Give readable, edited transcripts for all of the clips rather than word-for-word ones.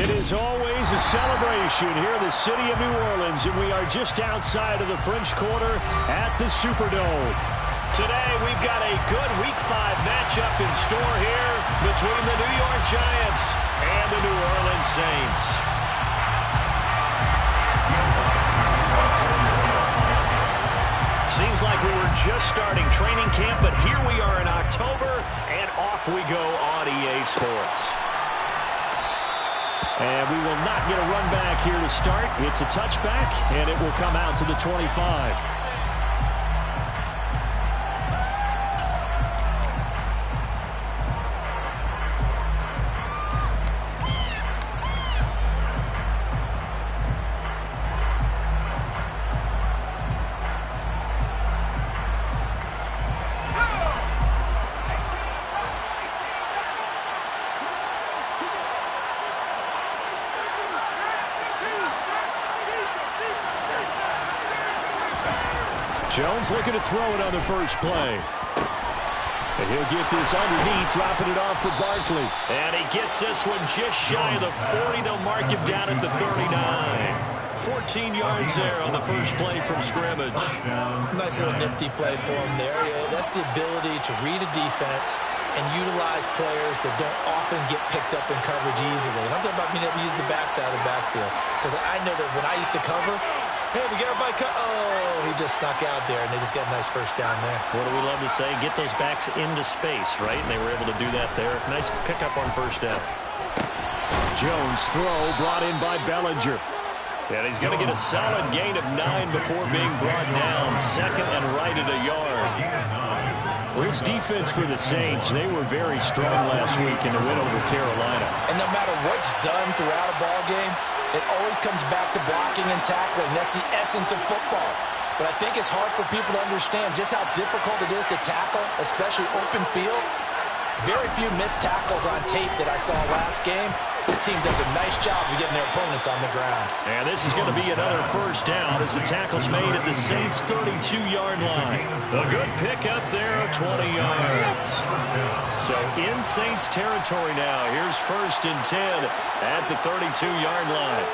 It is always a celebration here in the city of New Orleans, and we are just outside of the French Quarter at the Superdome. Today, we've got a good Week 5 matchup in store here between the New York Giants and the New Orleans Saints. Seems like we were just starting training camp, but here we are in October, and off we go on EA Sports. And we will not get a run back here to start. It's a touchback, and it will come out to the 25. Jones looking to throw it on the first play. And he'll get this underneath, dropping it off for Barkley. And he gets this one just shy of the 40. They'll mark him down at the 39. 14 yards there on the first play from scrimmage. Nice little nifty play for him there. Yeah, that's the ability to read a defense and utilize players that don't often get picked up in coverage easily. And I'm talking about being able to use the backs out of the backfield. Because I know that when I used to cover, hey, we got everybody cut. Oh, he just snuck out there, and they just got a nice first down there. What do we love to say? Get those backs into space, right? And they were able to do that there. Nice pickup on first down. Jones throw brought in by Bellinger. And he's going to get a solid gain of 9 before being brought down. Second and right at a yard. Well, this defense for the Saints, they were very strong last week in the win over Carolina. And no matter what's done throughout a ball game, it always comes back to blocking and tackling. That's the essence of football. But I think it's hard for people to understand just how difficult it is to tackle, especially open field. Very few missed tackles on tape that I saw last game. This team does a nice job of getting their opponents on the ground. And this is going to be another first down as the tackle's made at the Saints' 32-yard line. A good pickup there, 20 yards. So in Saints territory now, here's 1st and 10 at the 32-yard line.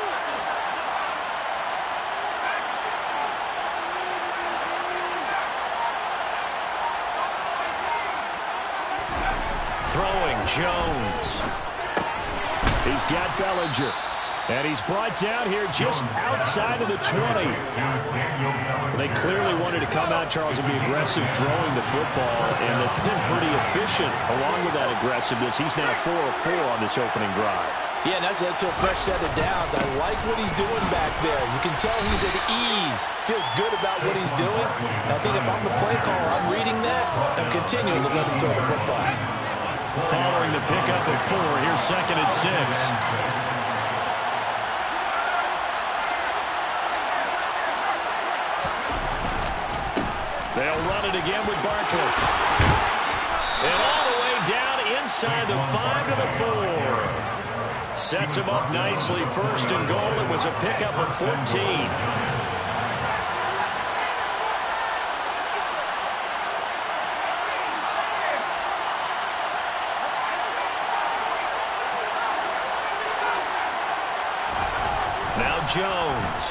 Throwing Jones. He's got Bellinger. And he's brought down here just outside of the 20. They clearly wanted to come out, Charles, and be aggressive throwing the football. And they've been pretty efficient along with that aggressiveness. He's now 4 of 4 on this opening drive. Yeah, and that's led to a fresh set of downs. I like what he's doing back there. You can tell he's at ease. Feels good about what he's doing. And I think if I'm the play caller, I'm reading that. I'm continuing to let him throw the football. Following the pickup of 4, here's 2nd and 6. They'll run it again with Barkley. And all the way down inside the 5 to the 4. Sets him up nicely. 1st and goal. It was a pickup of 14. Jones.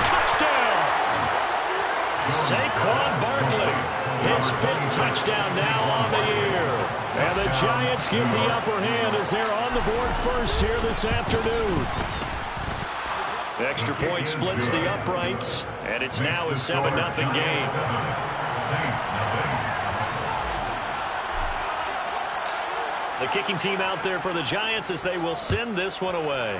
Touchdown! Saquon Barkley. His 5th touchdown now on the year. And the Giants get the upper hand as they're on the board first here this afternoon. Extra point splits the uprights, and it's now a 7-0 game. The kicking team out there for the Giants as they will send this one away.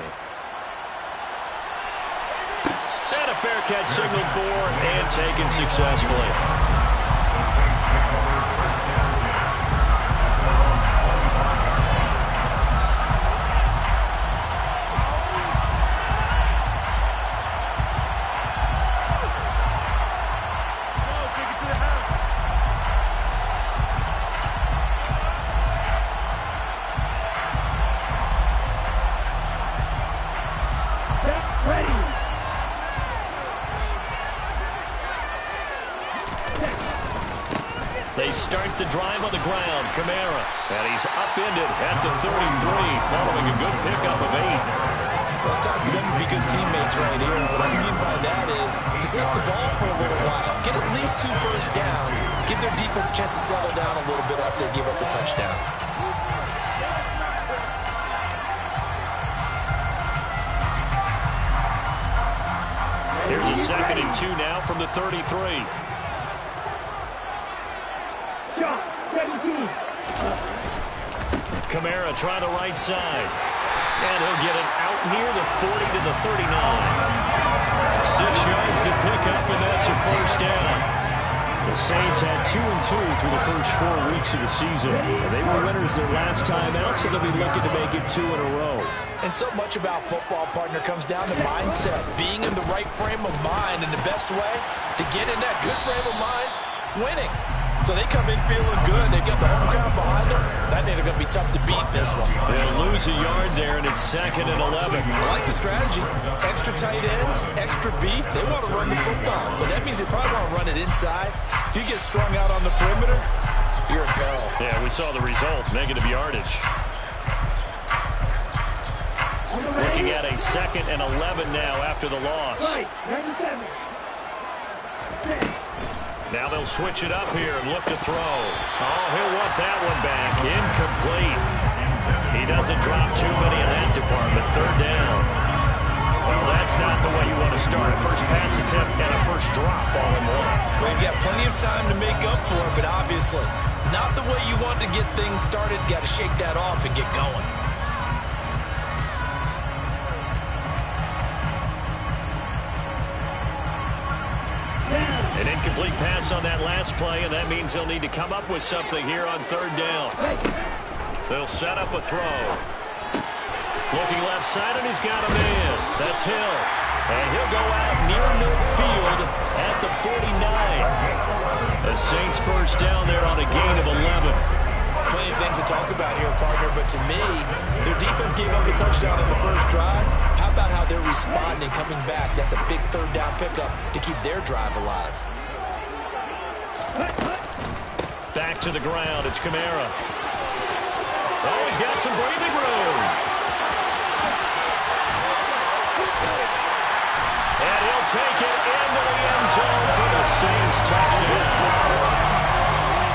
And a fair catch signaled for and taken successfully. start the drive on the ground. Kamara. And he's upended at the 33, following a good pickup of 8. Well, it's time for them to be good teammates right here. What I mean by that is possess the ball for a little while. Get at least 2 first downs. Give their defense a chance to settle down a little bit after they give up the touchdown. Here's a 2nd and 2 now from the 33. Kamara try the right side. And he'll get it out near the 40 to the 39. 6 yards to pick up, and that's a first down. The Saints had 2-2 through the first 4 weeks of the season. And they were winners their last time out, so they'll be looking to make it 2 in a row. And so much about football, partner, comes down to mindset. Being in the right frame of mind, and the best way to get in that good frame of mind, winning. So they come in feeling good. They've got the home crowd behind them. I think they're going to be tough to beat this one. They'll lose a yard there, and it's 2nd and 11. I like the strategy. Extra tight ends, extra beef. They want to run the football, but that means they probably want to run it inside. If you get strung out on the perimeter, you're in peril. Yeah, we saw the result, negative yardage. Looking at a 2nd and 11 now after the loss. Now they'll switch it up here and look to throw. Oh, he'll want that one back. Incomplete. He doesn't drop too many in that department. 3rd down. Well, that's not the way you want to start. A first pass attempt and a first drop all in one. Well, you've got plenty of time to make up for it, but obviously not the way you want to get things started. Got to shake that off and get going. An incomplete pass on that last play, and that means they'll need to come up with something here on 3rd down. They'll set up a throw. Looking left side, and he's got a man. That's Hill. And he'll go out near midfield at the 49. The Saints first down there on a gain of 11. Plenty of things to talk about here, partner, but to me, their defense gave up a touchdown on the first drive. How about how they're responding, coming back? That's a big 3rd down pickup to keep their drive alive. Back to the ground, it's Kamara. Oh, he's got some breathing room. And he'll take it into the end zone for the Saints touchdown.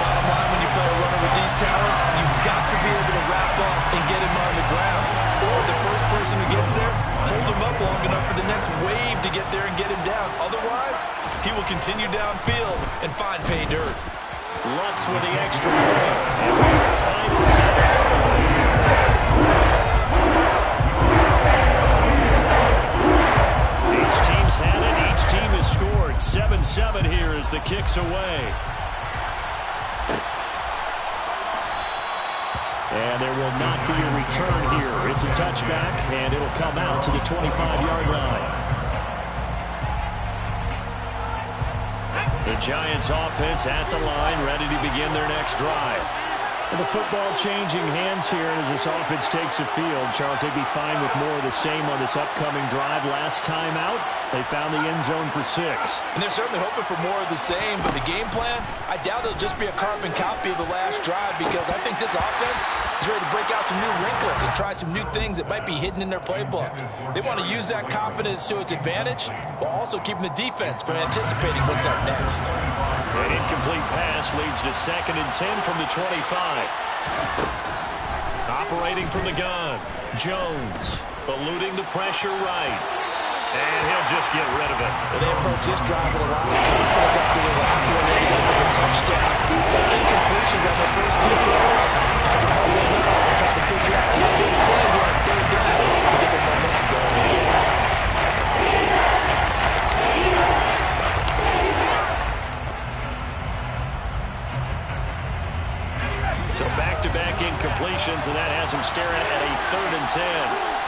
Bottom line, when you play a runner with these talents, you've got to be able to wrap up and get him on the ground. Or the first person who gets there, hold him up long enough for the next wave to get there and get him down. Otherwise, he will continue downfield and find pay dirt. Lutz with the extra point. And we're tied at 7. Each team's had it. Each team has scored. 7-7 here as the kick's away. And there will not be a return here. It's a touchback, and it'll come out to the 25-yard line. The Giants offense at the line, ready to begin their next drive. And the football changing hands here as this offense takes the field. Charles, they'd be fine with more of the same on this upcoming drive. Last time out, they found the end zone for 6. And they're certainly hoping for more of the same, but the game plan, I doubt it'll just be a carbon copy of the last drive, because I think this offense is ready to break out some new wrinkles and try some new things that might be hidden in their playbook. They want to use that confidence to its advantage while also keeping the defense from anticipating what's up next. An incomplete pass leads to 2nd and 10 from the 25. Operating from the gun, Jones eluding the pressure right. And he'll just get rid of it. Well, they approach this drive with a lot of confidence after the last one. They went as a touchdown. Incompletions on their first 2 throws. As a whole, they're trying to figure out a big play here on 3rd down to get the momentum going again. So back-to-back incompletions, and that has him staring at a 3rd and 10.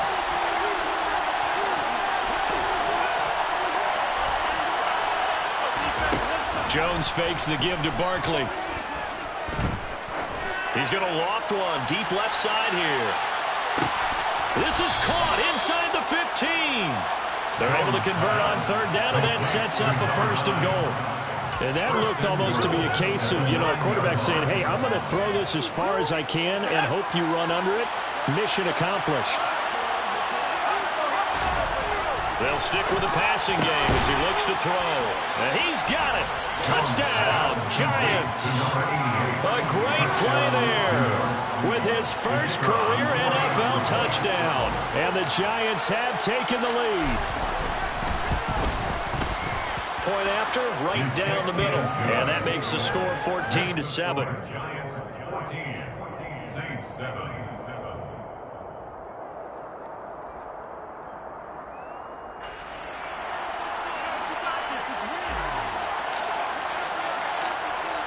Jones fakes the give to Barkley. He's going to loft one deep left side here. This is caught inside the 15. They're able to convert on 3rd down, and that sets up a 1st and goal. And that looked almost to be a case of, a quarterback saying, hey, I'm going to throw this as far as I can and hope you run under it. Mission accomplished. They'll stick with the passing game as he looks to throw. And he's got it. Touchdown, Giants. A great play there with his first career NFL touchdown. And the Giants have taken the lead. Point after, right down the middle. And that makes the score 14-7. Giants 14, Saints 7.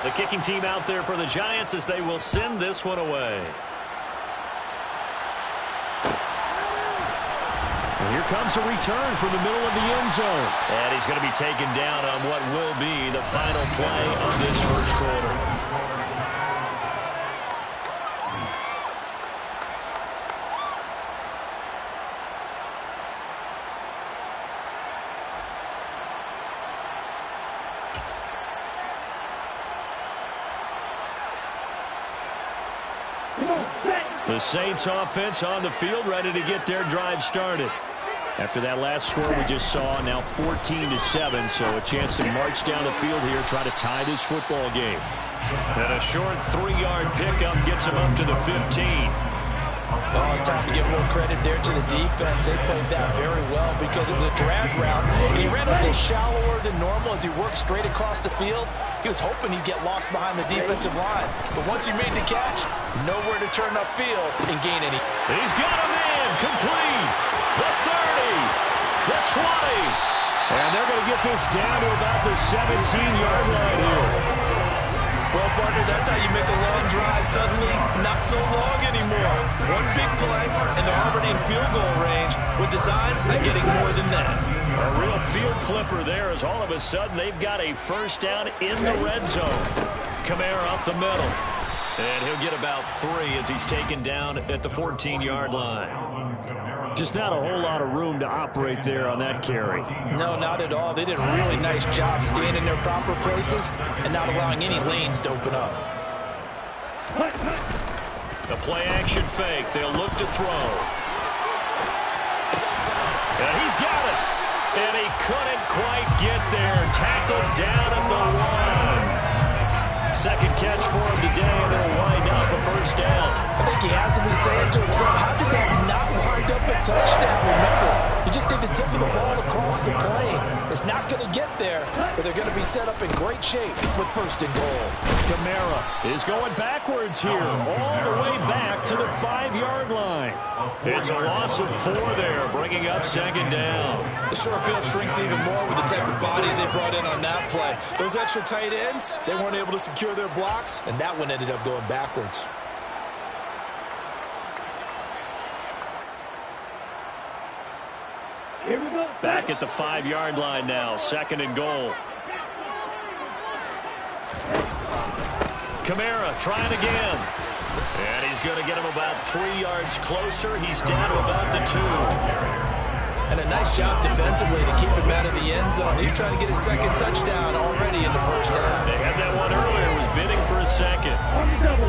The kicking team out there for the Giants as they will send this one away. And here comes a return from the middle of the end zone. And he's going to be taken down on what will be the final play of this first quarter. The Saints offense on the field, ready to get their drive started. After that last score we just saw, now 14-7, so a chance to march down the field here, try to tie this football game. And a short 3-yard pickup gets him up to the 15. Well, it's time to give more credit there to the defense. They played that very well because it was a drag route, and he ran a little shallower than normal as he worked straight across the field. He was hoping he'd get lost behind the defensive line, but once he made the catch, nowhere to turn upfield and gain any. He's got a man complete. The 30, the 20, and they're going to get this down to about the 17-yard line here. Well, partner, that's how you make a long drive suddenly not so long anymore. One big play, and they're already in field goal range with designs on getting more than that. A real field flipper there as all of a sudden they've got a first down in the red zone. Kamara up the middle. And he'll get about 3 as he's taken down at the 14-yard line. Just not a whole lot of room to operate there on that carry. No, not at all. They did a really nice job staying in their proper places and not allowing any lanes to open up. The play-action fake. They'll look to throw. And he's got it. And he couldn't quite get there. Tackled down at the 1. Second catch for him today, and it'll wind up a first down. I think he has to be saying to himself, how did that not wind up a touchdown? Remember, you just need to tip the ball across the plane. It's not going to get there, but they're going to be set up in great shape with first and goal. Kamara is going backwards here, all the way back to the 5-yard line. It's a loss of 4 there, bringing up second down. The short field shrinks even more with the type of bodies they brought in on that play. Those extra tight ends, they weren't able to secure their blocks, and that one ended up going backwards. Here we go. Back at the 5-yard line now, second and goal. Kamara trying again. And he's going to get him about 3 yards closer. He's down to about the 2. And a nice job defensively to keep him out of the end zone. He's trying to get his second touchdown already in the first half. They had that one earlier, was bidding for a second.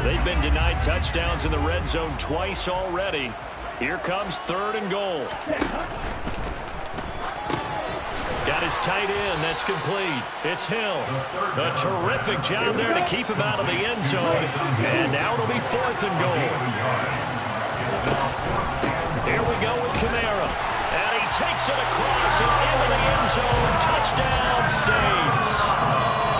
They've been denied touchdowns in the red zone twice already. Here comes third and goal. Got his tight end. That's complete. It's Hill. A terrific job there to keep him out of the end zone. And now it'll be fourth and goal. Here we go with Kamara. And he takes it across and into the end zone. Touchdown, Saints.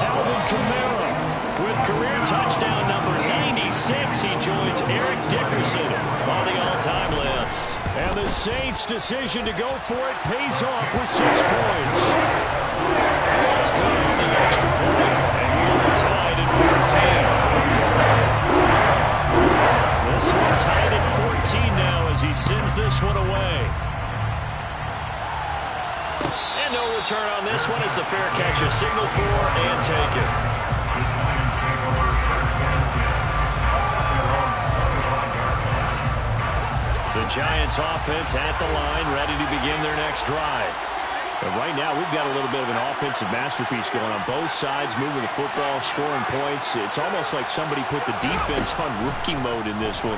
Alvin Kamara with career touchdown number 96. He joins Eric Dickerson on the all-time list. And the Saints' decision to go for it pays off with 6 points. Let's go on the extra point. And we're tied at 14. This one tied at 14 now as he sends this one away. And no return on this one as the fair catch is signaled for and taken. The Giants offense at the line, ready to begin their next drive. And right now, we've got a little bit of an offensive masterpiece going on both sides, moving the football, scoring points. It's almost like somebody put the defense on rookie mode in this one.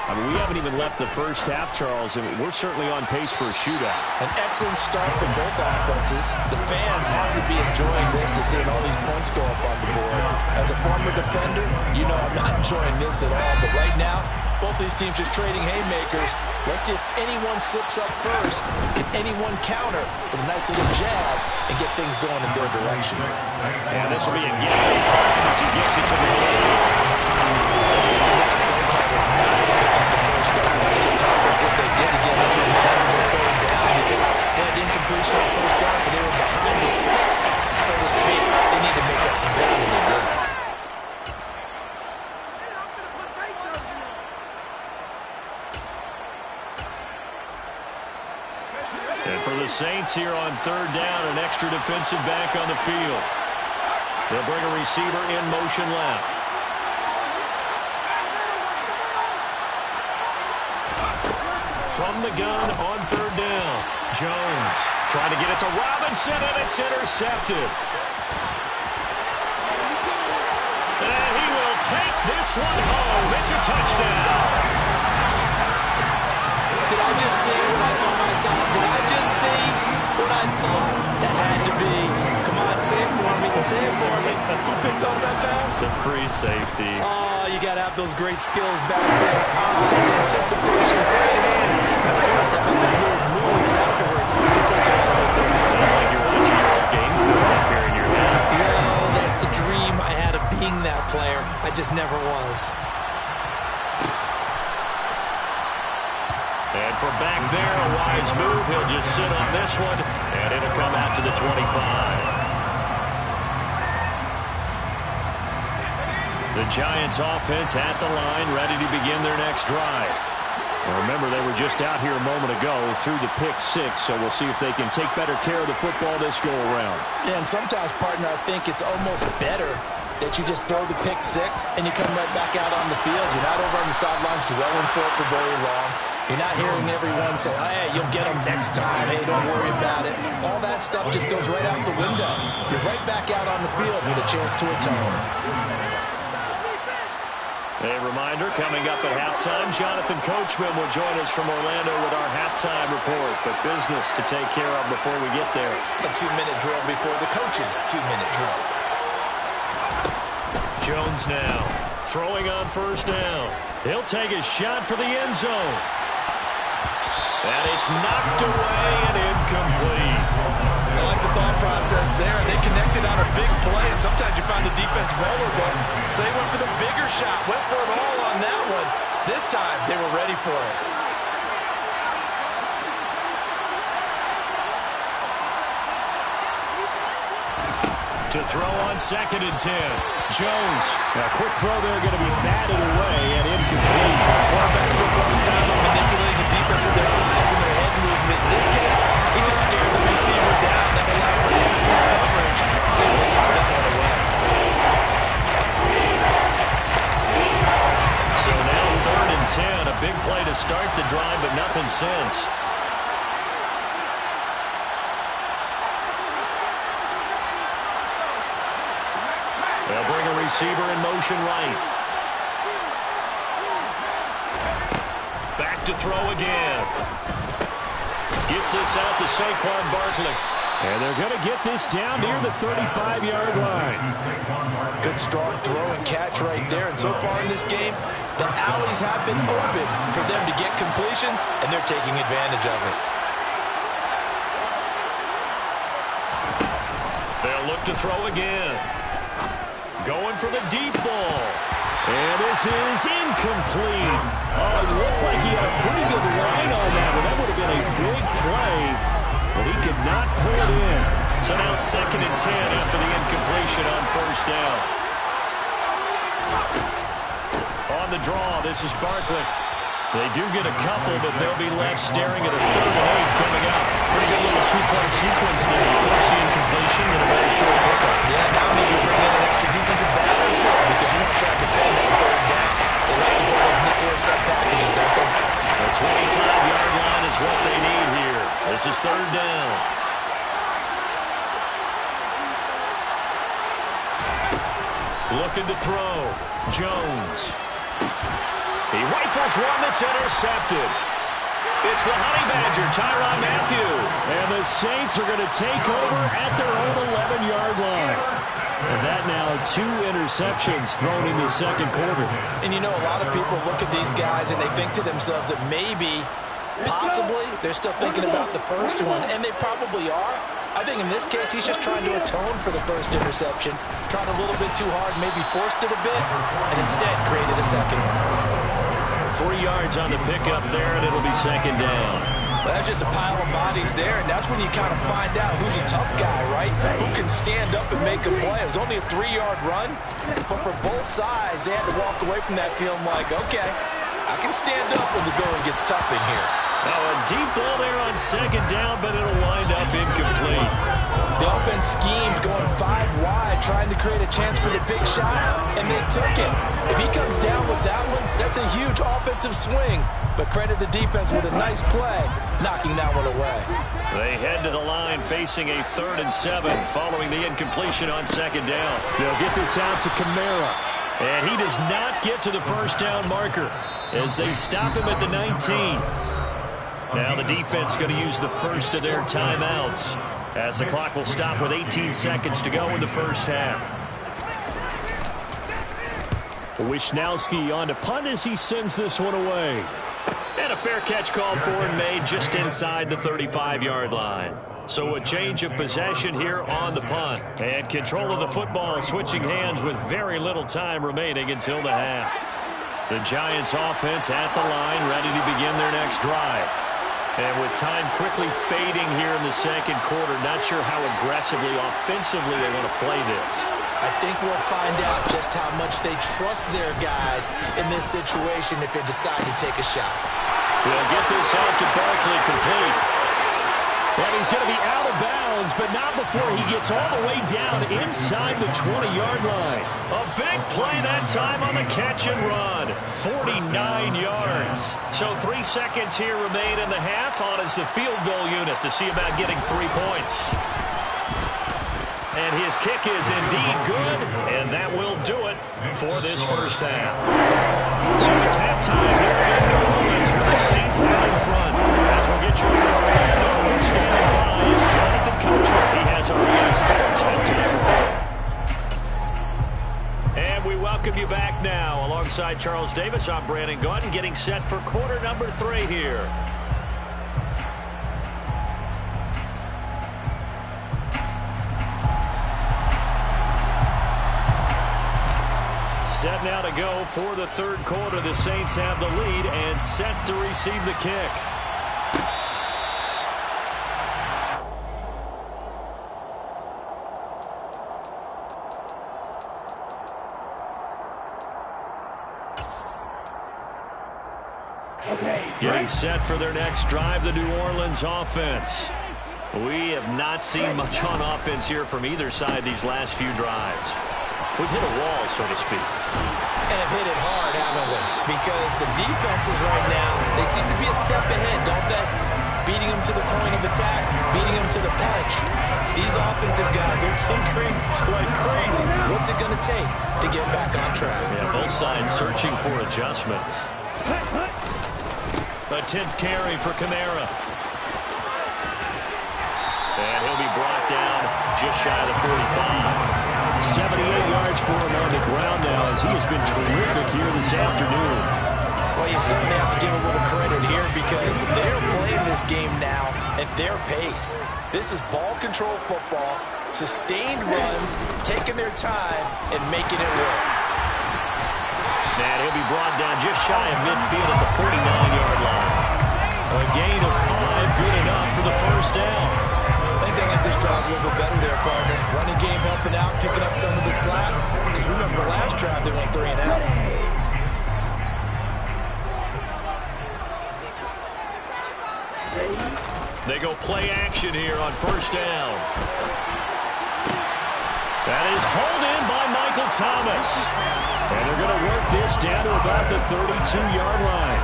I mean, we haven't even left the first half, Charles, and we're certainly on pace for a shootout. An excellent start for both offenses. The fans have to be enjoying this to seeing all these points go up on the board. As a former defender, you know I'm not enjoying this at all. But right now, both these teams just trading haymakers. Let's see if anyone slips up first. Can anyone counter with a nice little jab and get things going in their direction? And this will be a gain of 5 as he gets it to the 40. The secondary play call was not to pick up the first down. Just to accomplish what they did to get into a manageable third down because they had incompletion on first down, so they were behind the sticks, so to speak. They need to make up some ground, and they did. And for the Saints here on third down, an extra defensive back on the field. They'll bring a receiver in motion left. From the gun on third down, Jones trying to get it to Robinson, and it's intercepted. And he will take this one home. It's a touchdown. Did I just see what I thought I saw? Did I just see what I thought that had to be? Come on, say it for me. Say it for me. Who picked up that pass? It's a free safety. Oh, you got to have those great skills back there. Eyes, anticipation, great hands. And, of course, how about those little moves afterwards to take it all the way to the house. It's like you're watching your old game film up here in your head. Yeah, that's the dream I had of being that player. I just never was. And from back there, a wise move. He'll just sit on this one, and it'll come out to the 25. The Giants offense at the line, ready to begin their next drive. Well, remember, they were just out here a moment ago through the pick six, so we'll see if they can take better care of the football this go-around. Yeah, and sometimes, partner, I think it's almost better that you just throw the pick six and you come right back out on the field. You're not over on the sidelines dwelling for it for very long. You're not hearing everyone say, hey, you'll get them next time. Hey, don't worry about it. All that stuff just goes right out the window. You're right back out on the field with a chance to atone. A reminder, coming up at halftime, Jonathan Coachman will join us from Orlando with our halftime report. But business to take care of before we get there. A 2-minute drill before the coach's 2-minute drill. Jones now, throwing on first down. He'll take a shot for the end zone. And it's knocked away and incomplete. I like the thought process there. They connected on a big play, and sometimes you find the defense vulnerable. So they went for the bigger shot, went for it all on that one. This time, they were ready for it. To throw on 2nd and 10. Jones. A quick throw there going to be batted away and incomplete. Quarterbacks work all the time on manipulating the defense with their eyes and their head movement. In this case, he just stared the receiver down. That allowed for excellent coverage. They were able to get away. So now 3rd and 10. A big play to start the drive, but nothing since. They'll bring a receiver in motion right. Back to throw again. Gets this out to Saquon Barkley. And they're going to get this down near the 35-yard line. Good strong throw and catch right there. And so far in this game, the alleys have been open for them to get completions, and they're taking advantage of it. They'll look to throw again. Going for the deep ball. And this is incomplete. Oh, it looked like he had a pretty good line on that one. That would have been a big play, but he could not pull it in. So now 2nd and 10 after the incompletion on first down. On the draw, this is Barkley. They do get a couple, but they'll be left staring at a 3rd and 8 coming up. Pretty good little two-play sequence there. First the incompletion, and a very short pickup. Yeah, now maybe bring in an extra defensive back or two because you want to try to defend that 3rd down. They like to pull those nickel or sub packages, don't they? The 25-yard line is what they need here. This is 3rd down. Looking to throw. Jones. He rifles one that's intercepted. It's the Honey Badger, Tyrann Mathieu. And the Saints are going to take over at their own 11-yard line. And that now 2 interceptions thrown in the second quarter. And you know, a lot of people look at these guys and they think to themselves that maybe, possibly, they're still thinking about the first one. And they probably are. I think in this case, he's just trying to atone for the first interception. Tried a little bit too hard, maybe forced it a bit, and instead created a second one. 3 yards on the pickup there, and it'll be second down. Well, that's just a pile of bodies there, and that's when you kind of find out who's a tough guy, right? Who can stand up and make a play. It was only a 3-yard run, but for both sides, they had to walk away from that feeling like, okay, I can stand up when the going gets tough in here. Now a deep ball there on second down, but it'll wind up incomplete. The offense schemed going 5 wide, trying to create a chance for the big shot, and they took it. If he comes down with that one, that's a huge offensive swing. But credit the defense with a nice play, knocking that one away. They head to the line facing a 3rd and 7 following the incompletion on second down. They'll get this out to Kamara. And he does not get to the first down marker as they stop him at the 19. Now the defense going to use the first of their timeouts as the clock will stop with 18 seconds to go in the first half. Wishnowski on to punt as he sends this one away. And a fair catch called for and made just inside the 35-yard line. So a change of possession here on the punt. And control of the football switching hands with very little time remaining until the half. The Giants offense at the line, ready to begin their next drive. And with time quickly fading here in the second quarter, not sure how aggressively, offensively they want to play this. I think we'll find out just how much they trust their guys in this situation if they decide to take a shot. They'll get this out to Barkley complete. And he's going to be out of bounds, but not before he gets all the way down inside the 20-yard line. A big play that time on the catch and run. 49 yards. So 3 seconds here remain in the half on as the field goal unit to see about getting 3 points. And his kick is indeed good, and that will do it for this first half. So it's halftime here in New Orleans with the Saints out in front. As we'll get you over to Orlando, standing by is Jonathan Coachman. He has our EA Sports halftime. And we welcome you back now. Alongside Charles Davis, I'm Brandon Gaudin, getting set for quarter number 3 here. Set now to go for the third quarter. The Saints have the lead and set to receive the kick. Getting set for their next drive, the New Orleans offense. We have not seen much on offense here from either side these last few drives. We've hit a wall, so to speak. And have hit it hard, haven't we? Because the defenses right now, they seem to be a step ahead, don't they? Beating them to the point of attack, beating them to the punch. These offensive guys are tinkering like crazy. What's it going to take to get back on track? Yeah, both sides searching for adjustments. A 10th carry for Kamara. And he'll be brought down just shy of the 45. 78 yards for him on the ground now as he has been terrific here this afternoon. Well, you certainly have to give a little credit here because they're playing this game now at their pace. This is ball control football, sustained runs, taking their time, and making it work. And he'll be brought down just shy of midfield at the 49-yard line. A gain of 5, good enough for the first down. I think they like this drive a little bit better there, partner. Running game helping out, picking up some of the slack. Because remember, last drive they went 3 and out. They go play action here on first down. That is hauled in by Michael Thomas. And they're going to work this down to about the 32-yard line.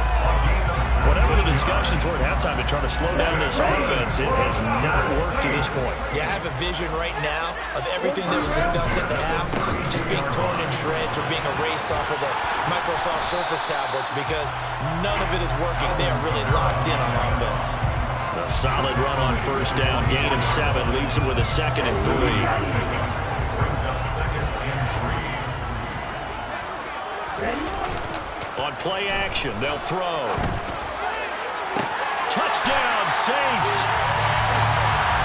Whatever the discussion instructions were at halftime to try to slow down this offense. It has not worked to this point. Yeah, I have a vision right now of everything that was discussed at the half just being torn in shreds or being erased off of the Microsoft Surface tablets because none of it is working. They are really locked in on offense. A solid run on first down. Gain of 7 leaves him with a 2nd and 3. Brings up 2nd and 3. On play action, they'll throw. Touchdown, Saints.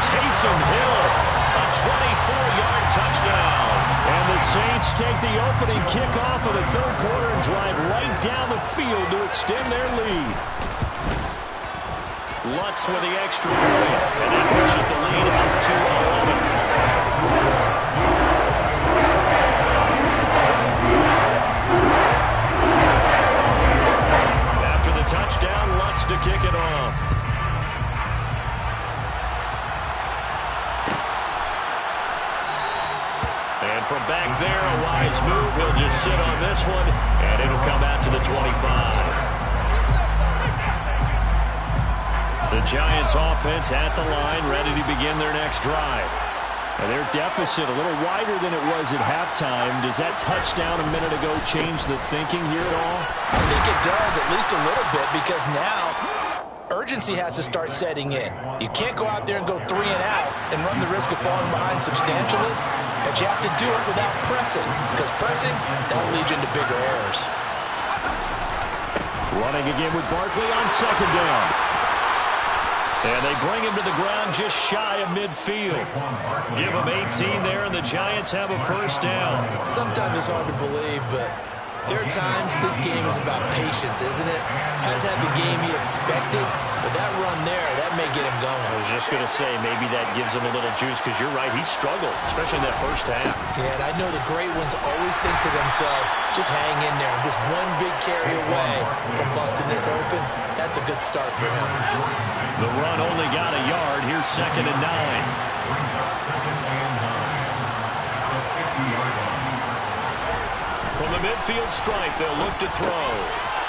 Taysom Hill, a 24-yard touchdown. And the Saints take the opening kickoff of the third quarter and drive right down the field to extend their lead. Lutz with the extra point, and that pushes the lead up to 11. After the touchdown, Lutz to kick it off. And from back there, a wise move. He'll just sit on this one, and it'll come out to the 25. The Giants offense at the line, ready to begin their next drive. And their deficit a little wider than it was at halftime. Does that touchdown a minute ago change the thinking here at all? I think it does, at least a little bit, because now urgency has to start setting in. You can't go out there and go 3 and out and run the risk of falling behind substantially, but you have to do it without pressing, because pressing, that'll lead you into bigger errors. Running again with Barkley on second down. And they bring him to the ground just shy of midfield. Give him 18 there, and the Giants have a first down. Sometimes it's hard to believe, but there are times this game is about patience, isn't it? Has had the game he expected, but that run there, that may get him going. I was just going to say, maybe that gives him a little juice, because you're right, he struggled, especially in that first half. Yeah, and I know the great ones always think to themselves, just hang in there. Just one big carry away from busting this open. That's a good start for him. The run only got a yard. Here's 2nd and 9. Brings up 2nd and 9. The 50-yard line. From the midfield stripe, they'll look to throw.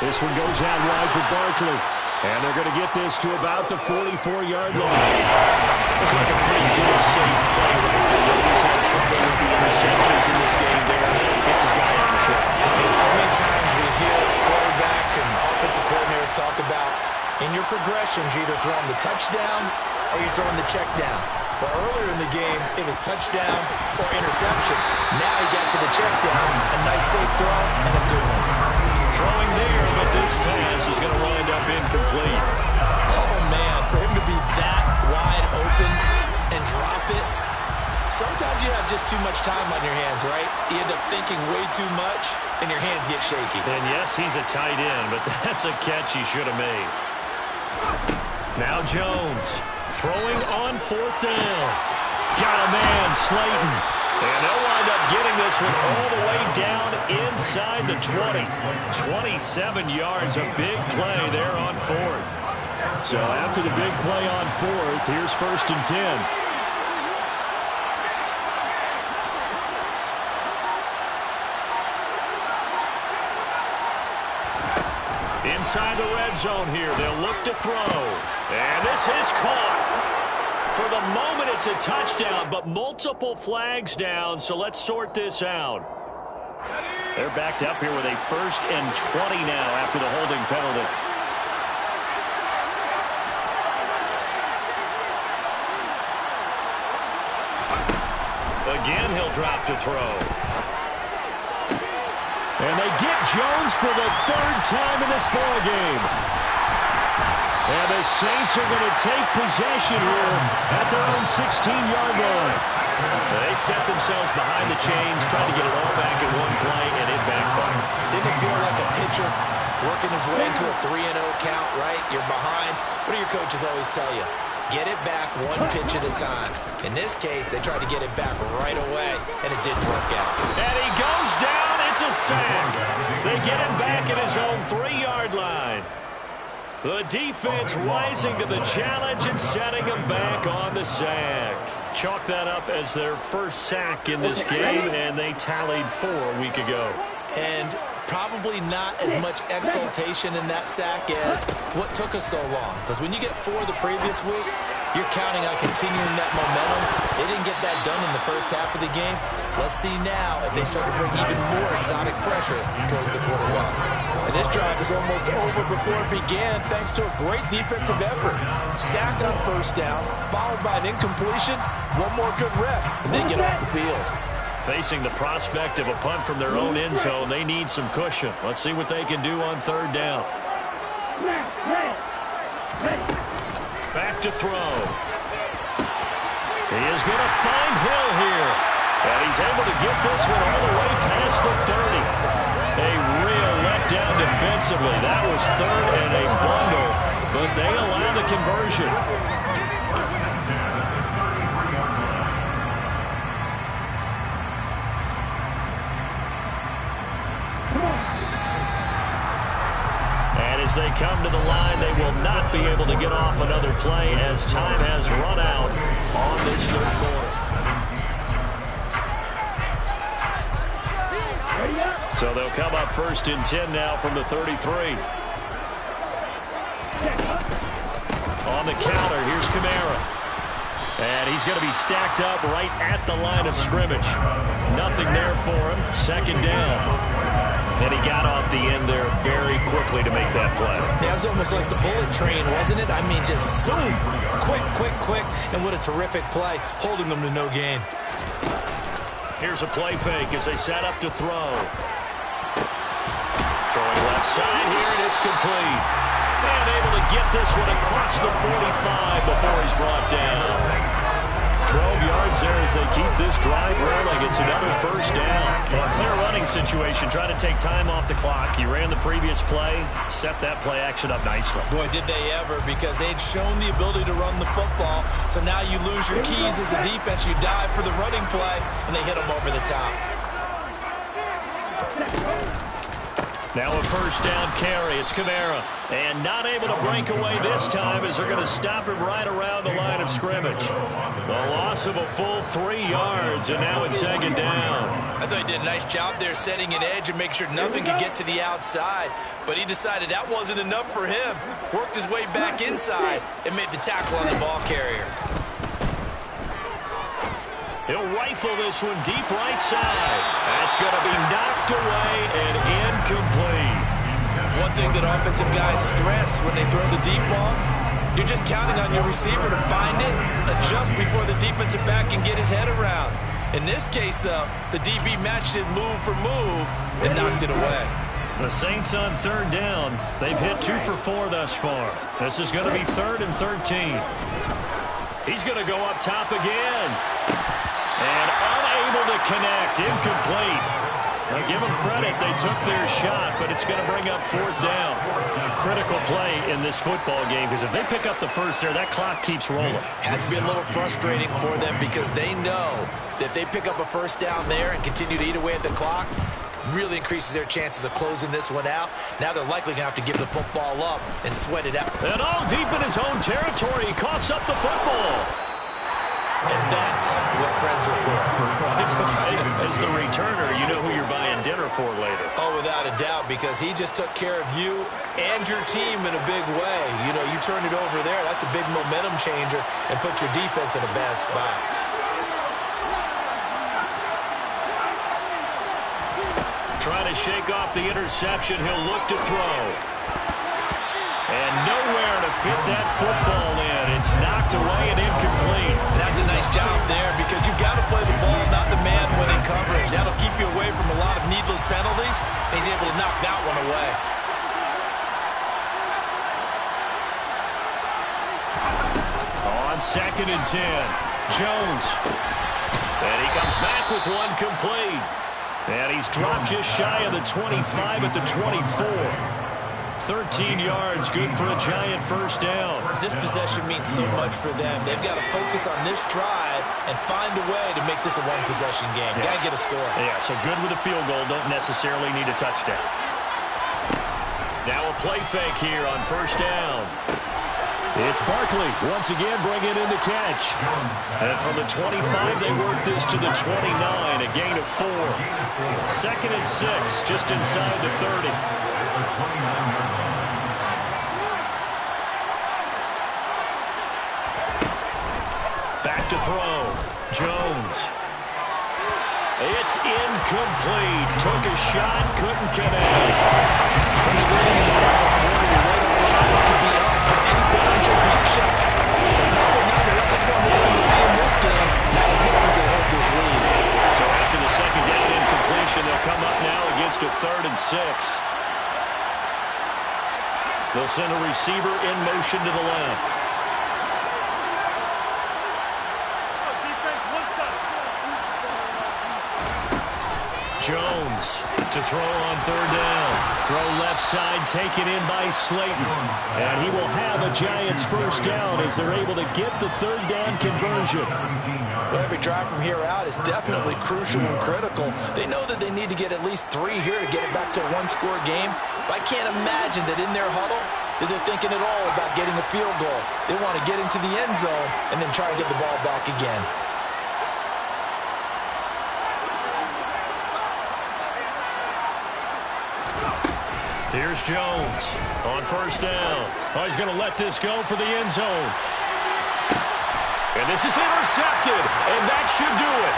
This one goes out wide for Barkley. And they're going to get this to about the 44-yard line. Looks like a pretty good, safe play right there. He's had trouble with the interceptions in this game there. Gets his guy on the foot. And so many times we hear quarterbacks and offensive coordinators talk about in your progressions, you're either throwing the touchdown or you're throwing the check down. But earlier in the game, it was touchdown or interception. Now he got to the check down, a nice safe throw, and a good one. Throwing there, but this pass is going to wind up incomplete. Oh, man, for him to be that wide open and drop it, sometimes you have just too much time on your hands, right? You end up thinking way too much, and your hands get shaky. And yes, he's a tight end, but that's a catch he should have made. Now Jones throwing on 4th down. Got a man, Slayton. And they'll wind up getting this one all the way down inside the 20. 27 yards, a big play there on 4th. So after the big play on 4th, here's 1st and 10. Inside the red zone here, they'll look to throw. And this is caught. For the moment, it's a touchdown, but multiple flags down, so let's sort this out. They're backed up here with a 1st and 20 now after the holding penalty. Again, he'll drop to throw. And they get Jones for the 3rd time in this ballgame. And the Saints are going to take possession here at their own 16-yard line. They set themselves behind the chains, trying to get it all back in one play, and it backfired. Didn't it feel like a pitcher working his way into a 3-0 count, right? You're behind. What do your coaches always tell you? Get it back one pitch at a time. In this case, they tried to get it back right away, and it didn't work out. And he goes down. It's a sack. They get him back at his own 3-yard line. The defense rising to the challenge and setting him back on the sack. Chalk that up as their first sack in this game, and they tallied 4 a week ago. And probably not as much exultation in that sack as what took us so long. Because when you get 4 the previous week, you're counting on continuing that momentum. They didn't get that done in the first half of the game. Let's see now if they start to bring even more exotic pressure towards the quarterback. And this drive is almost over before it began thanks to a great defensive effort. Sack on first down, followed by an incompletion, one more good rep, and they get off the field. Facing the prospect of a punt from their own end zone, they need some cushion. Let's see what they can do on third down. Back to throw. He is going to find Hill here. And he's able to get this one all the way past the 30. A real letdown defensively. That was third and a bundle, but they allow the conversion. As they come to the line, they will not be able to get off another play as time has run out on this third quarter. So they'll come up 1st and 10 now from the 33. On the counter, here's Kamara. And he's going to be stacked up right at the line of scrimmage. Nothing there for him. 2nd down. And he got off the end there very quickly to make that play. That was almost like the bullet train, wasn't it? I mean, just zoom. Quick, quick, quick. And what a terrific play, holding them to no gain. Here's a play fake as they set up to throw. Throwing left side here, and it's complete. And able to get this one across the 45 before he's brought down. 12 yards there as they keep this drive rolling. It's another 1st down. Well, a clear running situation, trying to take time off the clock. He ran the previous play, set that play action up nicely. Boy, did they ever, because they'd shown the ability to run the football. So now you lose your keys as a defense. You dive for the running play, and they hit them over the top. Now a 1st down carry. It's Kamara. And not able to break away this time as they're going to stop him right around the line of scrimmage. The loss of a full 3 yards, and now it's 2nd down. I thought he did a nice job there setting an edge and make sure nothing could get to the outside. But he decided that wasn't enough for him. Worked his way back inside and made the tackle on the ball carrier. He'll rifle this one deep right side. That's going to be knocked away and incomplete. One thing that offensive guys stress when they throw the deep ball, you're just counting on your receiver to find it, adjust before the defensive back can get his head around. In this case, though, the DB matched it move for move and knocked it away. The Saints on 3rd down. They've hit 2 for 4 thus far. This is going to be 3rd and 13. He's going to go up top again. And unable to connect. Incomplete. Now give them credit. They took their shot, but it's going to bring up 4th down. A critical play in this football game, because if they pick up the first there, that clock keeps rolling. Has to be a little frustrating for them because they know that if they pick up a 1st down there and continue to eat away at the clock, really increases their chances of closing this one out. Now they're likely going to have to give the football up and sweat it out. And all deep in his own territory, he coughs up the football. And that's what friends are for. As the returner, you know who you're buying dinner for later. Oh, without a doubt, because he just took care of you and your team in a big way. You know, you turn it over there, that's a big momentum changer and put your defense in a bad spot. Trying to shake off the interception, he'll look to throw. And nowhere to fit that football in. It's knocked away and incomplete. That's a nice job there because you've got to play the ball, not the man-winning coverage. That'll keep you away from a lot of needless penalties. And he's able to knock that one away. On 2nd and 10, Jones. And he comes back with one complete. And he's dropped just shy of the 25 at the 24. 13 yards, good for a giant 1st down. This possession means so much for them. They've got to focus on this drive and find a way to make this a one-possession game. Yes. Got to get a score. Yeah, so good with a field goal. Don't necessarily need a touchdown. Now a play fake here on 1st down. It's Barkley once again bringing in the catch. And from the 25, they work this to the 29, a gain of 4. 2nd and 6, just inside the 30. Back to throw. Jones. It's incomplete. Took a shot, couldn't connect. To be up for any potential deep shots. Probably not the last one we're going to see in this game, not as long as they hold this lead. So after the 2nd down incompletion, they'll come up now against a 3rd and 6. They'll send a receiver in motion to the left. Jones to throw on 3rd down. Throw left side taken in by Slayton. And he will have a Giants first down as they're able to get the 3rd down conversion. Well, every drive from here out is definitely crucial and critical. They know that they need to get at least 3 here to get it back to a one-score game. But I can't imagine that in their huddle that they're thinking at all about getting a field goal. They want to get into the end zone and then try to get the ball back again. Here's Jones on 1st down. Oh, he's going to let this go for the end zone. And this is intercepted, and that should do it.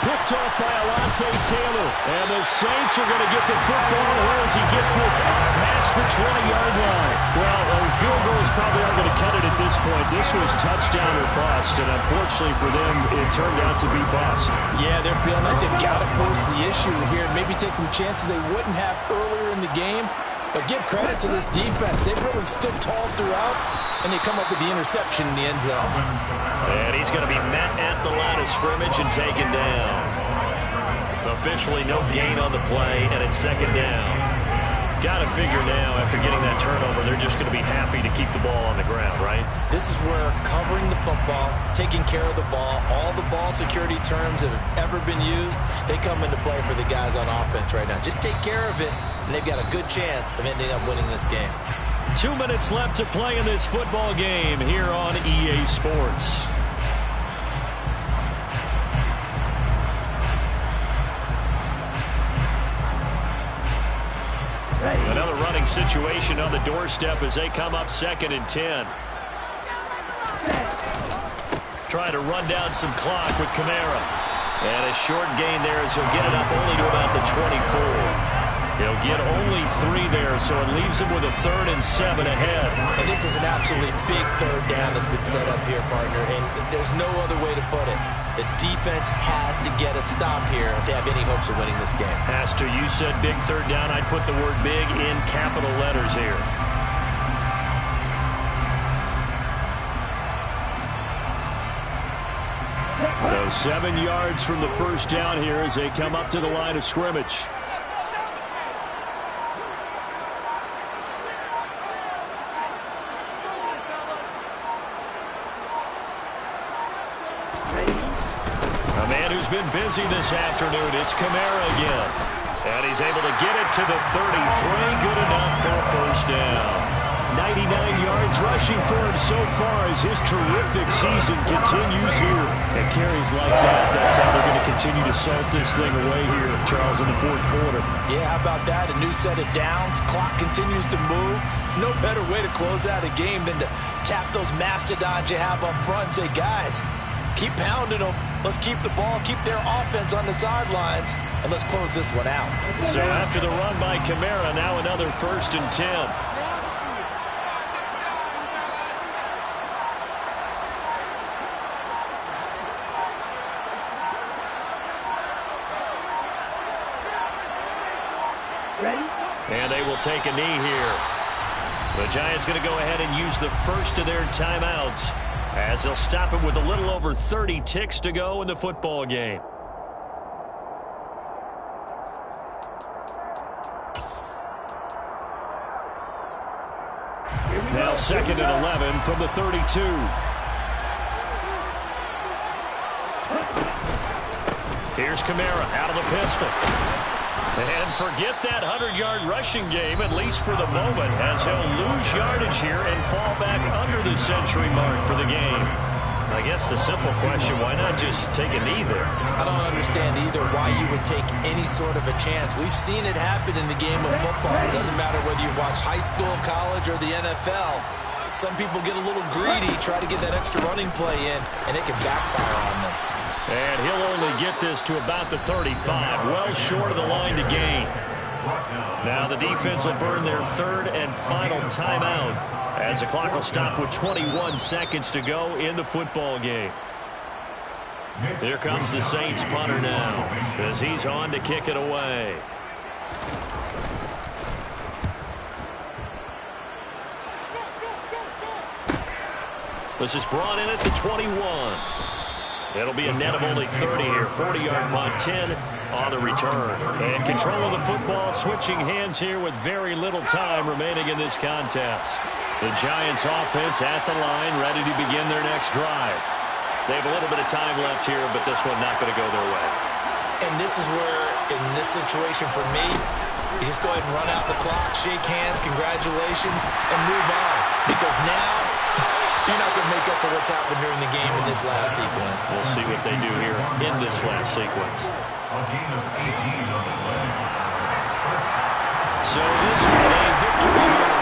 Picked off by Alontae Taylor. And the Saints are going to get the football here as he gets this up past the 20-yard line. Well, field goals probably aren't going to cut it at this point. This was touchdown or bust, and unfortunately for them, it turned out to be bust. Yeah, they're feeling like they've got to force the issue here. Maybe take some chances they wouldn't have earlier in the game. But give credit to this defense. They've really stood tall throughout, and they come up with the interception in the end zone. And he's going to be met at the line of scrimmage and taken down. Officially no gain on the play, and it's 2nd down. Got to figure now, after getting that turnover, they're just going to be happy to keep the ball on the ground, right? This is where covering the football, taking care of the ball, all the ball security terms that have ever been used, they come into play for the guys on offense right now. Just take care of it, and they've got a good chance of ending up winning this game. 2 minutes left to play in this football game here on EA Sports. Another running situation on the doorstep as they come up 2nd and 10. Trying to run down some clock with Kamara. And a short gain there as he'll get it up only to about the 24. He'll get only 3 there, so it leaves him with a 3rd and 7 ahead. And this is an absolutely big 3rd down that's been set up here, partner, and there's no other way to put it. The defense has to get a stop here if they have any hopes of winning this game. Has to. You said big 3rd down. I'd put the word big in capital letters here. So 7 yards from the first down here as they come up to the line of scrimmage. A man who's been busy this afternoon, it's Kamara again. And he's able to get it to the 33. Good enough for a first down. 99 yards rushing for him so far as his terrific season continues here. And carries like that, that's how they're going to continue to salt this thing away here, Charles, in the 4th quarter. Yeah, how about that? A new set of downs. Clock continues to move. No better way to close out a game than to tap those mastodons you have up front and say, guys, keep pounding them. Let's keep the ball, keep their offense on the sidelines, and let's close this one out. So after the run by Kamara, now another 1st and 10. And they will take a knee here. The Giants going to go ahead and use the first of their timeouts as they'll stop it with a little over 30 ticks to go in the football game. Now 2nd and 11 from the 32. Here's Kamara out of the pistol. And forget that 100-yard rushing game, at least for the moment, as he'll lose yardage here and fall back under the century mark for the game. I guess the simple question, why not just take a knee there? I don't understand either why you would take any sort of a chance. We've seen it happen in the game of football. It doesn't matter whether you watch high school, college, or the NFL. Some people get a little greedy, try to get that extra running play in, and it can backfire on them. And he'll only get this to about the 35, well short of the line to gain. Now the defense will burn their third and final timeout as the clock will stop with 21 seconds to go in the football game. Here comes the Saints punter now as he's on to kick it away. This is brought in at the 21. It'll be a net of only 30 here. 40-yard punt, 10 on the return. And control of the football, switching hands here with very little time remaining in this contest. The Giants offense at the line, ready to begin their next drive. They have a little bit of time left here, but this one not going to go their way. And this is where, in this situation for me, you just go ahead and run out the clock, shake hands, congratulations, and move on. Because now, you're not going to make up for what's happened during the game in this last sequence. We'll see what they do here in this last sequence. A gain of 18 on the play. So this one, a victory here